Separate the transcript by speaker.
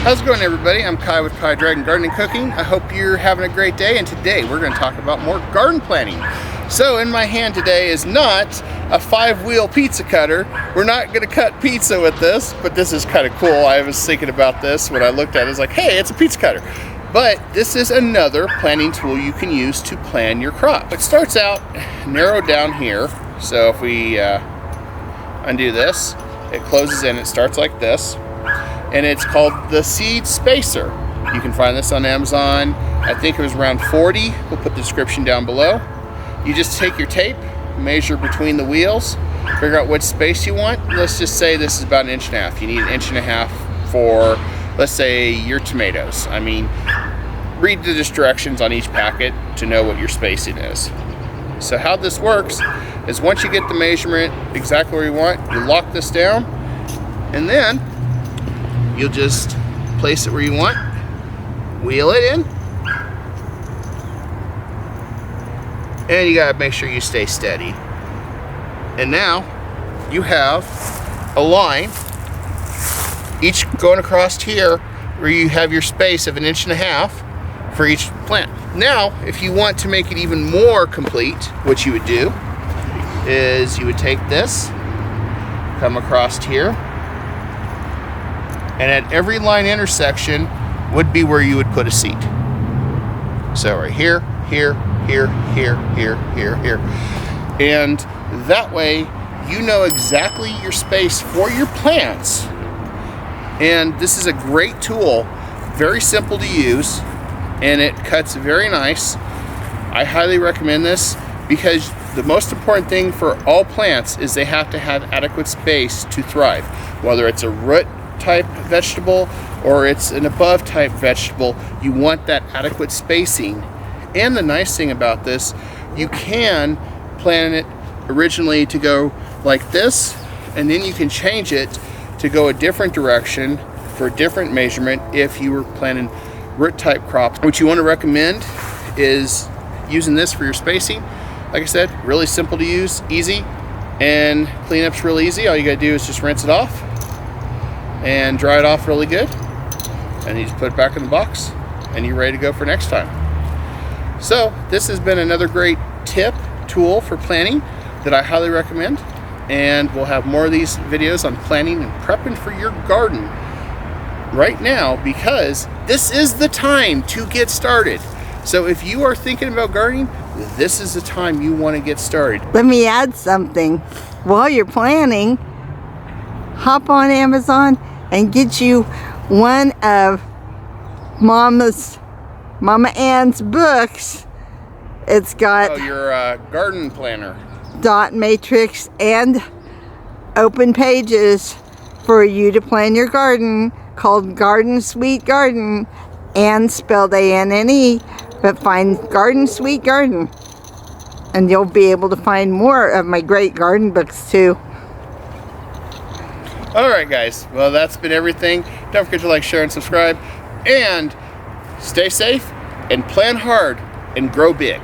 Speaker 1: How's it going, everybody? I'm Kai with Kai Dragon Gardening Cooking. I hope you're having a great day, and today we're going to talk about more garden planting. So in my hand today is not a 5-wheel pizza cutter. We're not going to cut pizza with this, but this is kind of cool. I was thinking about this when I looked at it. It's like, hey, it's a pizza cutter. But this is another planting tool you can use to plan your crop. It starts out narrowed down here. So if we undo this, it closes in. It starts like this. And it's called the Seed Spacer. You can find this on Amazon. I think it was around 40. We'll put the description down below. You just take your tape, measure between the wheels, figure out what space you want. Let's just say this is about 1.5 inches. You need 1.5 inches for, let's say, your tomatoes. I mean, read the directions on each packet to know what your spacing is. So how this works is once you get the measurement exactly where you want, you lock this down, and then you'll just place it where you want, wheel it in, and you gotta make sure you stay steady. And now you have a line, each going across here, where you have your space of 1.5 inches for each plant. Now, if you want to make it even more complete, what you would do is you would take this, come across here, and at every line intersection would be where you would put a seed. So right here, here, here, here, here, here, here. And that way you know exactly your space for your plants. And this is a great tool, very simple to use, and it cuts very nice. I highly recommend this because the most important thing for all plants is they have to have adequate space to thrive. Whether it's a root type vegetable or it's an above type vegetable, you want that adequate spacing. And the nice thing about this, you can plan it originally to go like this, and then you can change it to go a different direction for a different measurement if you were planting root type crops. What you want to recommend is using this for your spacing. Like I said, really simple to use, easy, and cleanup's really easy. All you gotta do is just rinse it off and dry it off really good, and you just put it back in the box and you're ready to go for next time. So this has been another great tool for planting that I highly recommend, and we'll have more of these videos on planting and prepping for your garden right now, because this is the time to get started. So if you are thinking about gardening, this is the time you want to get started.
Speaker 2: Let me add something. While you're planning, hop on Amazon and get you one of Mama Ann's books. It's got
Speaker 1: your garden planner,
Speaker 2: dot matrix, and open pages for you to plan your garden, called Garden Sweet Garden, and spelled A-N-N-E, but find Garden Sweet Garden, and you'll be able to find more of my great garden books too.
Speaker 1: Alright guys, well that's been everything. Don't forget to like, share, and subscribe, and stay safe and plan hard and grow big.